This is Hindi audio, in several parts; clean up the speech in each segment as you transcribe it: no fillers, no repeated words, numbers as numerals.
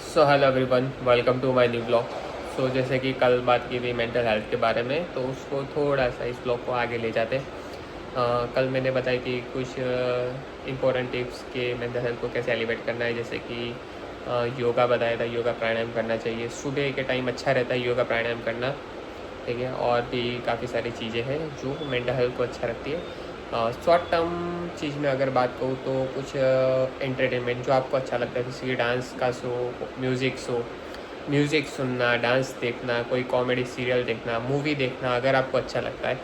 So hello everyone, welcome to my new blog. So जैसे कि कल बात की थी मेंटल हेल्थ के बारे में, तो उसको थोड़ा सा इस ब्लॉग को आगे ले जाते। कल मैंने बताई थी कुछ इम्पोर्टेंट टिप्स के मेंटल हेल्थ को कैसे एलिवेट करना है। जैसे कि योगा बताया था, योगा प्राणायाम करना चाहिए। सुबह के टाइम अच्छा रहता है योगा प्राणायाम करना, ठीक है। और भी काफ़ी सारी चीज़ें हैं जो मेंटल हेल्थ को अच्छा रखती है। शॉर्ट टर्म चीज़ में अगर बात करूँ तो कुछ एंटरटेनमेंट जो आपको अच्छा लगता है, जैसे कि डांस का शो, म्यूज़िक सुनना, डांस देखना, कोई कॉमेडी सीरियल देखना, मूवी देखना, अगर आपको अच्छा लगता है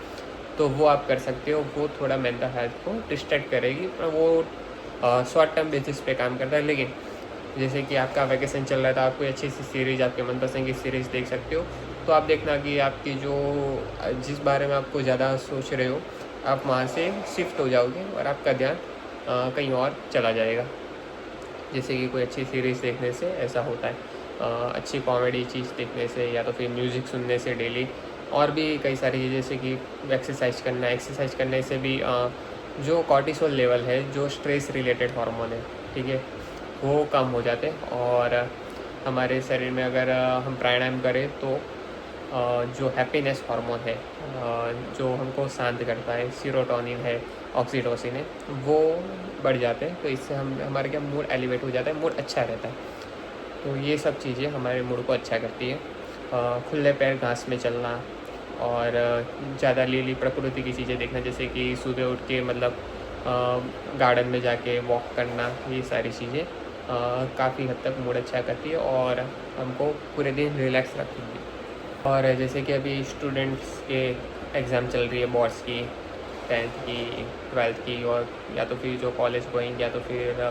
तो वो आप कर सकते हो। वो थोड़ा मेंटल हेल्थ को डिस्ट्रैक्ट करेगी, पर वो शॉर्ट टर्म बेसिस पे काम करता है। लेकिन जैसे कि आपका वैकेशन चल रहा था, आप कोई अच्छी सी सीरीज़, आपके मनपसंद की सीरीज़ देख सकते हो। तो आप देखना कि आपकी जो जिस बारे में आपको ज़्यादा सोच रहे हो, आप वहाँ से शिफ्ट हो जाओगे और आपका ध्यान कहीं और चला जाएगा। जैसे कि कोई अच्छी सीरीज़ देखने से ऐसा होता है, अच्छी कॉमेडी चीज़ देखने से, या तो फिर म्यूज़िक सुनने से डेली। और भी कई सारी चीज़ें, जैसे कि एक्सरसाइज करने से भी जो कॉर्टिसोल लेवल है, जो स्ट्रेस रिलेटेड हार्मोन है, ठीक है, वो कम हो जाते हैं। और हमारे शरीर में अगर हम प्राणायाम करें तो जो हैप्पीनेस हार्मोन है, जो हमको शांत करता है, सीरोटोनिन है, ऑक्सीटोसिन है, वो बढ़ जाते हैं। तो इससे हम हमारे क्या मूड एलिवेट हो जाता है, मूड अच्छा रहता है। तो ये सब चीज़ें हमारे मूड को अच्छा करती है। खुले पैर घास में चलना, और ज़्यादा लीली प्रकृति की चीज़ें देखना, जैसे कि सुबह उठ के मतलब गार्डन में जाके वॉक करना, ये सारी चीज़ें काफ़ी हद तक मूड अच्छा करती है और हमको पूरे दिन रिलैक्स रखेंगी। और जैसे कि अभी स्टूडेंट्स के एग्ज़ाम चल रही है, बोर्ड्स की, 10th की, 12th की, और या तो फिर जो कॉलेज गोइंग, या तो फिर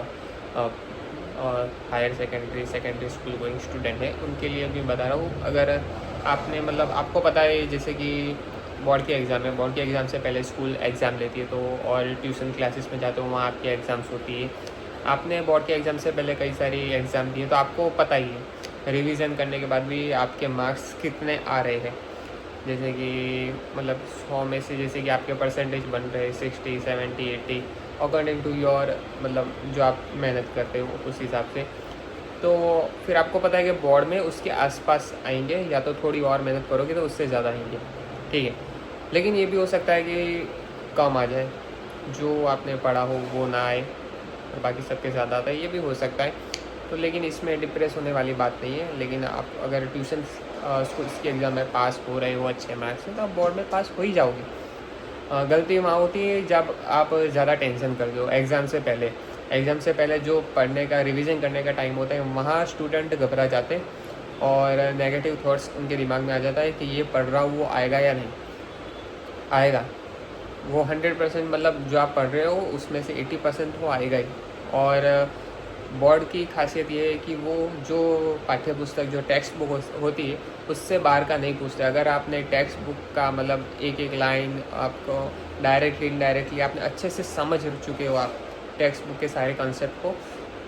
higher secondary school going student है, उनके लिए भी बता रहा हूँ। अगर आपने मतलब आपको पता है, जैसे कि बोर्ड के एग्ज़ाम है, बोर्ड के एग्ज़ाम से पहले स्कूल एग्ज़ाम लेती है, तो और ट्यूशन क्लासेस में जाते हो, वहाँ आपके एग्ज़ाम्स होती है। आपने बोर्ड के एग्ज़ाम से पहले कई सारी एग्ज़ाम दिए, तो आपको पता ही है रिवीजन करने के बाद भी आपके मार्क्स कितने आ रहे हैं। जैसे कि मतलब 100 में से जैसे कि आपके परसेंटेज बन रहे हैं 60, 70, 80, अकॉर्डिंग टू योर मतलब जो आप मेहनत करते हो उस हिसाब से। तो फिर आपको पता है कि बोर्ड में उसके आसपास आएंगे, या तो थोड़ी और मेहनत करोगे तो उससे ज़्यादा आएंगे, ठीक है। लेकिन ये भी हो सकता है कि कम आ जाए, जो आपने पढ़ा हो वो ना आए और बाकी सबके ज़्यादा आता है, ये भी हो सकता है। तो लेकिन इसमें डिप्रेस होने वाली बात नहीं है। लेकिन आप अगर ट्यूशन स्कूल के एग्ज़ाम में पास हो रहे हो अच्छे मार्क्स से, तो आप बोर्ड में पास हो ही जाओगे। गलती वहाँ होती है जब आप ज़्यादा टेंशन करते हो एग्ज़ाम से पहले। एग्ज़ाम से पहले जो पढ़ने का, रिवीजन करने का टाइम होता है, वहाँ स्टूडेंट घबरा जाते हैं और नेगेटिव थॉट्स उनके दिमाग में आ जाता है कि ये पढ़ रहा हूँ वो आएगा या नहीं आएगा। वो 100% मतलब जो आप पढ़ रहे हो उसमें से 80% वो आएगा ही। और बोर्ड की खासियत ये है कि वो जो पाठ्य पुस्तक, जो टेक्स्ट बुक होती है, उससे बाहर का नहीं पूछते। अगर आपने टेक्स्ट बुक का मतलब एक एक लाइन आपको डायरेक्टली इनडायरेक्टली आपने अच्छे से समझ चुके हो, आप टेक्स्ट बुक के सारे कॉन्सेप्ट को,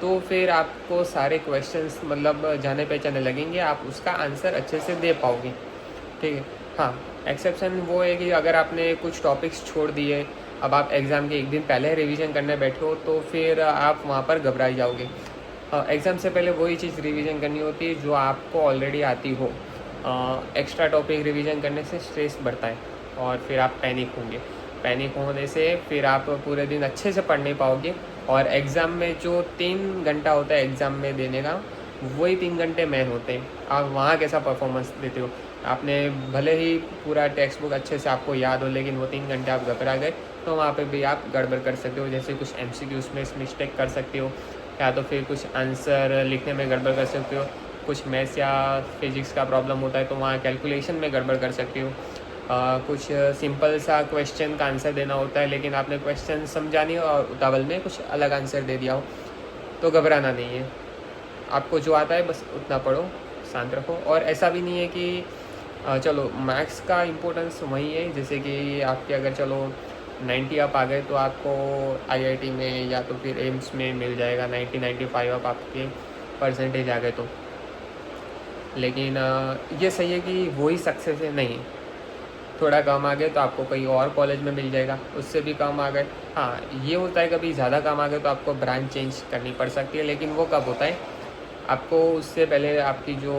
तो फिर आपको सारे क्वेश्चंस मतलब जाने पहचाने लगेंगे, आप उसका आंसर अच्छे से दे पाओगे, ठीक है। हाँ, एक्सेप्शन वो है कि अगर आपने कुछ टॉपिक्स छोड़ दिए, अब आप एग्ज़ाम के एक दिन पहले रिवीजन करने बैठे हो, तो फिर आप वहाँ पर घबरा जाओगे। एग्ज़ाम से पहले वही चीज़ रिवीजन करनी होती है जो आपको ऑलरेडी आती हो। एक्स्ट्रा टॉपिक रिवीजन करने से स्ट्रेस बढ़ता है और फिर आप पैनिक होंगे। पैनिक होने से फिर आप पूरे दिन अच्छे से पढ़ नहीं पाओगे, और एग्ज़ाम में जो 3 घंटा होता है एग्ज़ाम में देने का, वही 3 घंटे मेन होते हैं। आप वहाँ कैसा परफॉर्मेंस देते हो। आपने भले ही पूरा टेक्स्ट बुक अच्छे से आपको याद हो, लेकिन वो 3 घंटे आप घबरा गए, तो वहाँ पे भी आप गड़बड़ कर सकते हो। जैसे कुछ MCQs में मिस्टेक कर सकते हो, या तो फिर कुछ आंसर लिखने में गड़बड़ कर सकते हो। कुछ मैथ्स या फिजिक्स का प्रॉब्लम होता है तो वहाँ कैलकुलेशन में गड़बड़ कर सकते हो। कुछ सिंपल सा क्वेश्चन का आंसर देना होता है, लेकिन आपने क्वेश्चन समझा नहीं और उतावल में कुछ अलग आंसर दे दिया हो, तो घबराना नहीं है। आपको जो आता है बस उतना पढ़ो, शांत रखो। और ऐसा भी नहीं है कि चलो मार्क्स का इम्पोर्टेंस वही है, जैसे कि आपके अगर चलो 90 अप आ गए तो आपको IIT में या तो फिर एम्स में मिल जाएगा 90-95 अप आपके परसेंटेज आ गए तो। लेकिन ये सही है कि वही सक्सेस है नहीं। थोड़ा कम आ गए तो आपको कहीं और कॉलेज में मिल जाएगा, उससे भी कम आ गए। हाँ, ये होता है कभी ज़्यादा कम आ गए तो आपको ब्रांच चेंज करनी पड़ सकती है, लेकिन वो कब होता है आपको उससे पहले आपकी जो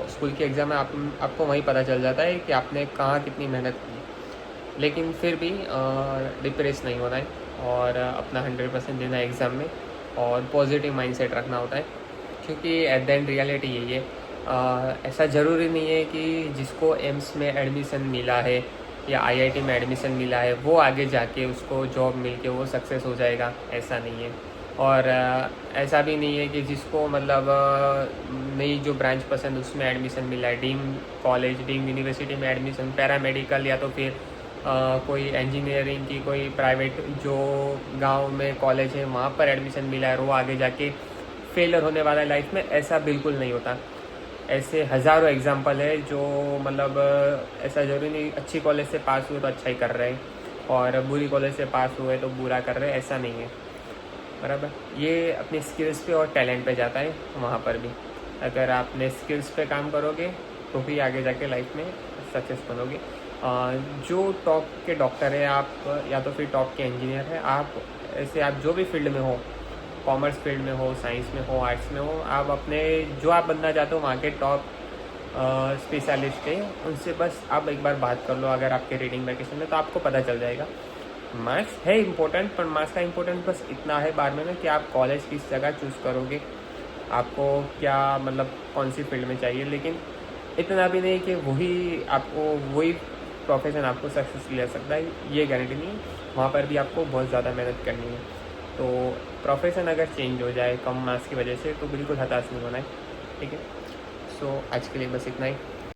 स्कूल की एग्ज़ाम है आपको वहीं पता चल जाता है कि आपने कहाँ कितनी मेहनत की। लेकिन फिर भी डिप्रेस नहीं होना है और अपना 100% देना है एग्ज़ाम में और पॉजिटिव माइंडसेट रखना होता है, क्योंकि एट द एंड रियलिटी यही है। ऐसा ज़रूरी नहीं है कि जिसको एम्स में एडमिशन मिला है या आईआईटी में एडमिशन मिला है वो आगे जाके उसको जॉब मिल के वो सक्सेस हो जाएगा, ऐसा नहीं है। और ऐसा भी नहीं है कि जिसको मतलब नई जो ब्रांच पसंद उसमें एडमिशन मिला है, डीम्ड कॉलेज डीम्ड यूनिवर्सिटी में एडमिशन, पैरामेडिकल या तो फिर कोई इंजीनियरिंग की कोई प्राइवेट जो गांव में कॉलेज है वहाँ पर एडमिशन मिला है और वो आगे जाके फेलियर होने वाला है लाइफ में, ऐसा बिल्कुल नहीं होता। ऐसे हज़ारों एग्जांपल है जो मतलब ऐसा ज़रूरी नहीं अच्छी कॉलेज से पास हुए तो अच्छा ही कर रहे हैं और बुरी कॉलेज से पास हुए तो बुरा कर रहे हैं, ऐसा नहीं है। बराबर, ये अपनी स्किल्स पे और टैलेंट पे जाता है। वहाँ पर भी अगर आप अपने स्किल्स पे काम करोगे तो भी आगे जाके लाइफ में सक्सेस बनोगे। जो टॉप के डॉक्टर है आप या तो फिर टॉप के इंजीनियर है, आप ऐसे आप जो भी फील्ड में हो, कॉमर्स फील्ड में हो, साइंस में हो, आर्ट्स में हो, आप अपने जो आप बनना चाहते हो वहाँ के टॉप स्पेशलिस्ट है उनसे बस आप एक बार बात कर लो अगर आपके रीडिंग वैकेशन में, तो आपको पता चल जाएगा। मार्क्स है इम्पोर्टेंट, पर मार्क्स का इम्पोर्टेंट बस इतना है बार में ना कि आप कॉलेज किस जगह चूज़ करोगे, आपको क्या मतलब कौन सी फील्ड में चाहिए। लेकिन इतना भी नहीं कि वही प्रोफेशन आपको सक्सेस ले सकता है, ये गारंटी नहीं है। वहाँ पर भी आपको बहुत ज़्यादा मेहनत करनी है। तो प्रोफेशन अगर चेंज हो जाए कम मार्क्स की वजह से तो बिल्कुल हताश नहीं होना है, ठीक है। सो आज के लिए बस इतना ही।